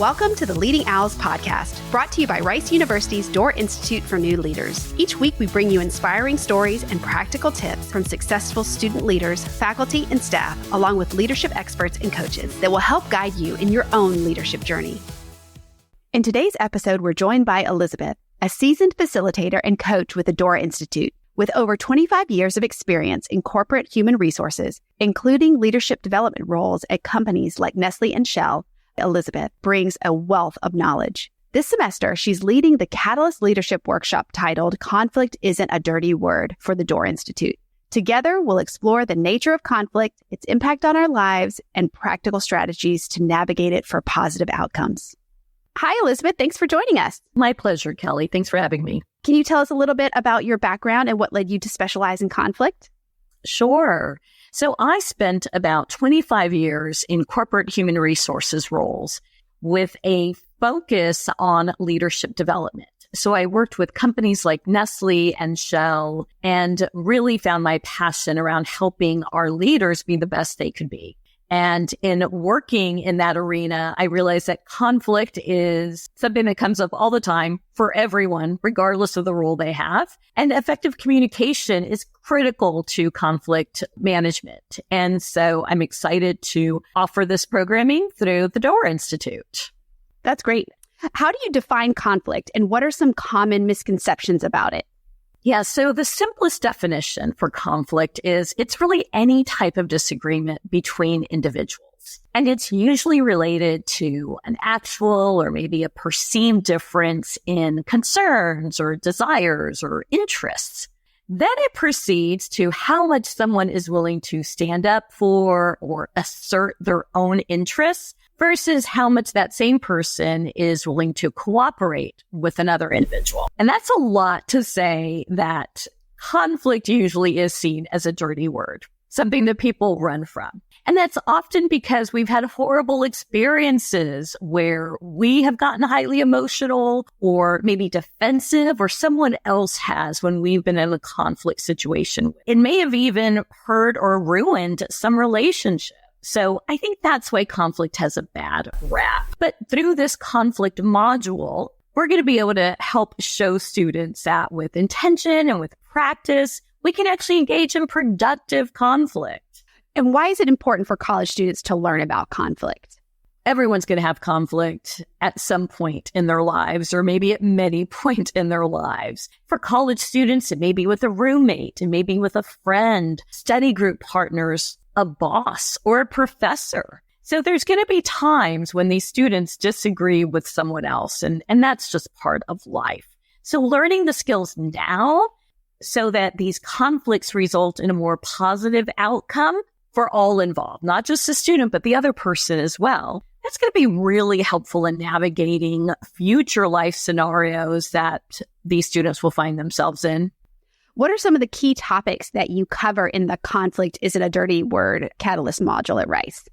Welcome to the Leading Owls podcast, brought to you by Rice University's Door Institute for New Leaders. Each week, we bring you inspiring stories and practical tips from successful student leaders, faculty, and staff, along with leadership experts and coaches that will help guide you in your own leadership journey. In today's episode, we're joined by Elizabeth, a seasoned facilitator and coach with the Door Institute. With over 25 years of experience in corporate human resources, including leadership development roles at companies like Nestle and Shell, Elizabeth brings a wealth of knowledge. This semester, she's leading the Catalyst Leadership Workshop titled Conflict Isn't a Dirty Word for the Door Institute. Together, we'll explore the nature of conflict, its impact on our lives, and practical strategies to navigate it for positive outcomes. Hi, Elizabeth. Thanks for joining us. My pleasure, Kelly. Thanks for having me. Can you tell us a little bit about your background and what led you to specialize in conflict? Sure. So I spent about 25 years in corporate human resources roles with a focus on leadership development. So I worked with companies like Nestle and Shell and really found my passion around helping our leaders be the best they could be. And in working in that arena, I realized that conflict is something that comes up all the time for everyone, regardless of the role they have. And effective communication is critical to conflict management. And so I'm excited to offer this programming through the Door Institute. That's great. How do you define conflict, and what are some common misconceptions about it? Yeah, so the simplest definition for conflict is it's really any type of disagreement between individuals. And it's usually related to an actual or maybe a perceived difference in concerns or desires or interests. Then it proceeds to how much someone is willing to stand up for or assert their own interests versus how much that same person is willing to cooperate with another individual. And that's a lot to say that conflict usually is seen as a dirty word, something that people run from. And that's often because we've had horrible experiences where we have gotten highly emotional or maybe defensive, or someone else has when we've been in a conflict situation. It may have even hurt or ruined some relationship. So I think that's why conflict has a bad rap. But through this conflict module, we're going to be able to help show students that with intention and with practice, we can actually engage in productive conflict. And why is it important for college students to learn about conflict? Everyone's going to have conflict at some point in their lives, or maybe at many points in their lives. For college students, it may be with a roommate, it may be with a friend, study group partners, a boss, or a professor. So there's going to be times when these students disagree with someone else, and that's just part of life. So learning the skills now so that these conflicts result in a more positive outcome for all involved, not just the student, but the other person as well. That's going to be really helpful in navigating future life scenarios that these students will find themselves in. What are some of the key topics that you cover in the Conflict Isn't a Dirty Word Catalyst module at Rice?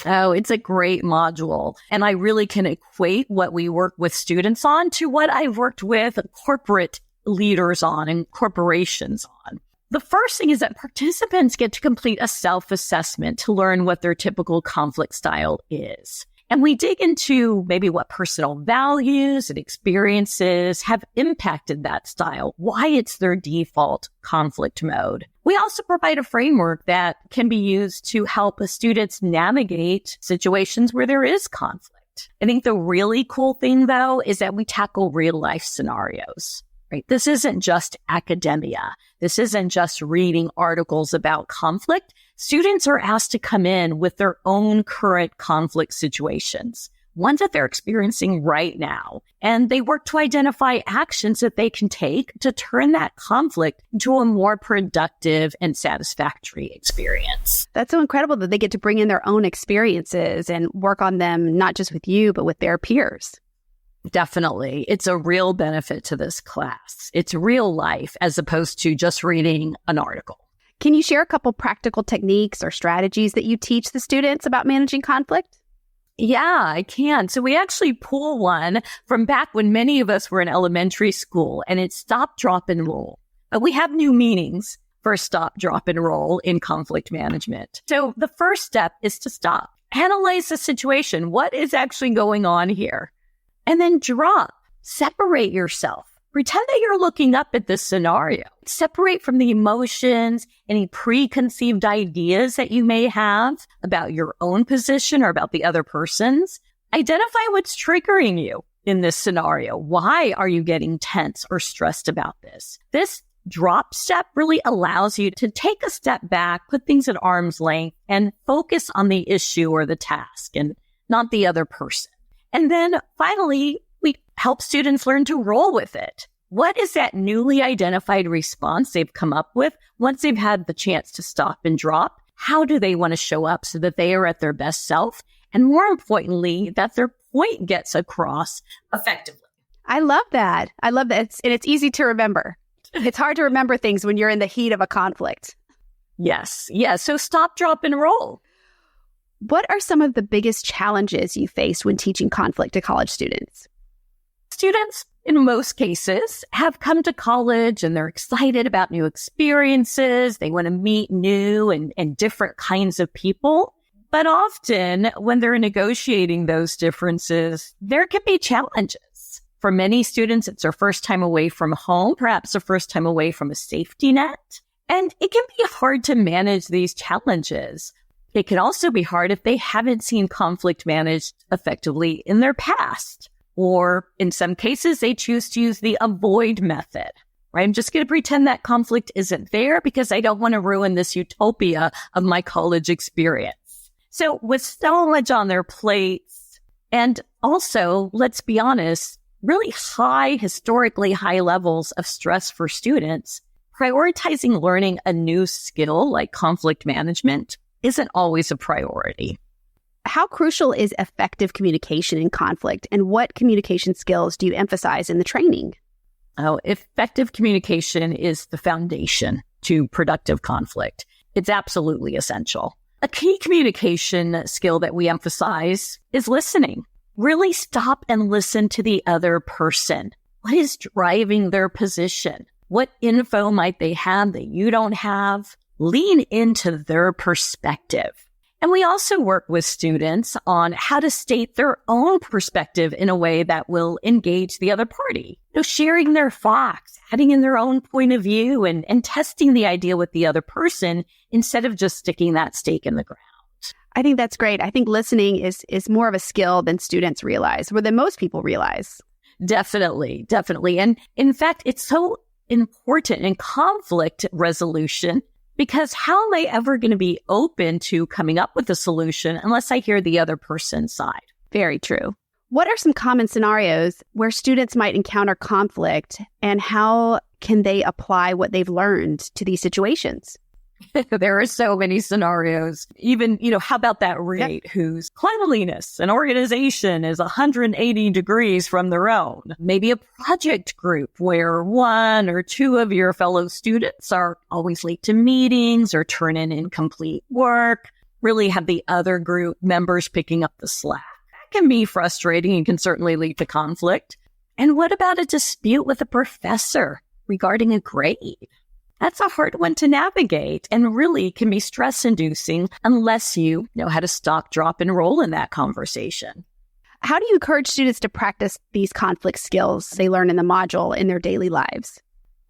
Oh, it's a great module. And I really can equate what we work with students on to what I've worked with corporate leaders on and corporations on. The first thing is that participants get to complete a self-assessment to learn what their typical conflict style is. And we dig into maybe what personal values and experiences have impacted that style, why it's their default conflict mode. We also provide a framework that can be used to help students navigate situations where there is conflict. I think the really cool thing, though, is that we tackle real life scenarios. Right? This isn't just academia. This isn't just reading articles about conflict. Students are asked to come in with their own current conflict situations, ones that they're experiencing right now. And they work to identify actions that they can take to turn that conflict into a more productive and satisfactory experience. That's so incredible that they get to bring in their own experiences and work on them, not just with you, but with their peers. Definitely. It's a real benefit to this class. It's real life as opposed to just reading an article. Can you share a couple practical techniques or strategies that you teach the students about managing conflict? Yeah, I can. So we actually pull one from back when many of us were in elementary school, and it's stop, drop, and roll. But we have new meanings for stop, drop, and roll in conflict management. So the first step is to stop. Analyze the situation. What is actually going on here? And then drop. Separate yourself. Pretend that you're looking up at this scenario. Separate from the emotions, any preconceived ideas that you may have about your own position or about the other person's. Identify what's triggering you in this scenario. Why are you getting tense or stressed about this? This drop step really allows you to take a step back, put things at arm's length, and focus on the issue or the task and not the other person. And then finally, we help students learn to roll with it. What is that newly identified response they've come up with once they've had the chance to stop and drop? How do they want to show up so that they are at their best self? And more importantly, that their point gets across effectively. I love that. And it's easy to remember. It's hard to remember things when you're in the heat of a conflict. Yes. So stop, drop, and roll. What are some of the biggest challenges you faced when teaching conflict to college students? Students, in most cases, have come to college and they're excited about new experiences. They want to meet new and different kinds of people. But often, when they're negotiating those differences, there can be challenges. For many students, it's their first time away from home, perhaps their first time away from a safety net. And it can be hard to manage these challenges. It can also be hard if they haven't seen conflict managed effectively in their past. Or in some cases, they choose to use the avoid method, right? I'm just going to pretend that conflict isn't there because I don't want to ruin this utopia of my college experience. So with so much on their plates, and also, let's be honest, really historically high levels of stress for students, prioritizing learning a new skill like conflict management isn't always a priority. How crucial is effective communication in conflict, and what communication skills do you emphasize in the training? Oh, effective communication is the foundation to productive conflict. It's absolutely essential. A key communication skill that we emphasize is listening. Really stop and listen to the other person. What is driving their position? What info might they have that you don't have? Lean into their perspective. And we also work with students on how to state their own perspective in a way that will engage the other party. Sharing their facts, adding in their own point of view and testing the idea with the other person instead of just sticking that stake in the ground. I think that's great. I think listening is more of a skill than students realize, or than most people realize. Definitely. And in fact, it's so important in conflict resolution because how am I ever going to be open to coming up with a solution unless I hear the other person's side? Very true. What are some common scenarios where students might encounter conflict, and how can they apply what they've learned to these situations? There are so many scenarios. Even, how about that roommate whose cleanliness and organization is 180 degrees from their own? Maybe a project group where one or two of your fellow students are always late to meetings or turn in incomplete work, really have the other group members picking up the slack. That can be frustrating and can certainly lead to conflict. And what about a dispute with a professor regarding a grade? That's a hard one to navigate and really can be stress-inducing unless you know how to stop, drop, and roll in that conversation. How do you encourage students to practice these conflict skills they learn in the module in their daily lives?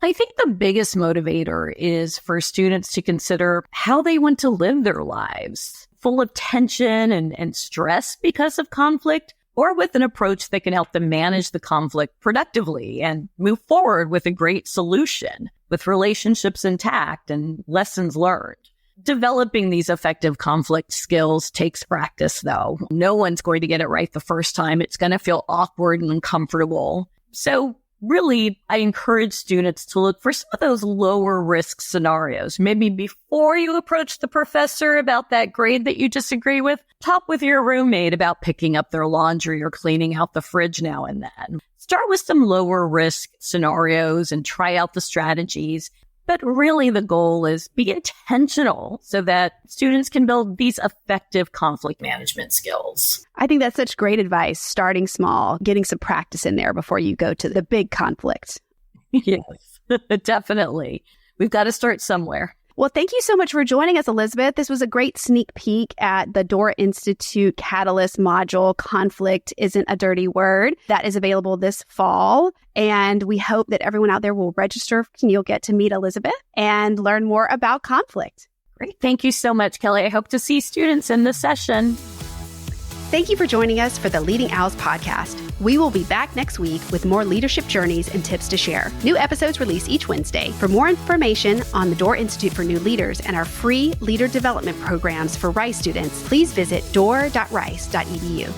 I think the biggest motivator is for students to consider how they want to live their lives, full of tension and stress because of conflict, or with an approach that can help them manage the conflict productively and move forward with a great solution, with relationships intact and lessons learned. Developing these effective conflict skills takes practice, though. No one's going to get it right the first time. It's going to feel awkward and uncomfortable. So really, I encourage students to look for some of those lower risk scenarios. Maybe before you approach the professor about that grade that you disagree with, talk with your roommate about picking up their laundry or cleaning out the fridge now and then. Start with some lower risk scenarios and try out the strategies. But really the goal is be intentional so that students can build these effective conflict management skills. I think that's such great advice, starting small, getting some practice in there before you go to the big conflict. Yes, definitely. We've got to start somewhere. Well, thank you so much for joining us, Elizabeth. This was a great sneak peek at the Door Institute Catalyst module, Conflict Isn't a Dirty Word, that is available this fall. And we hope that everyone out there will register and you'll get to meet Elizabeth and learn more about conflict. Great. Thank you so much, Kelly. I hope to see students in this session. Thank you for joining us for the Leading Owls podcast. We will be back next week with more leadership journeys and tips to share. New episodes release each Wednesday. For more information on the Door Institute for New Leaders and our free leader development programs for Rice students, please visit door.rice.edu.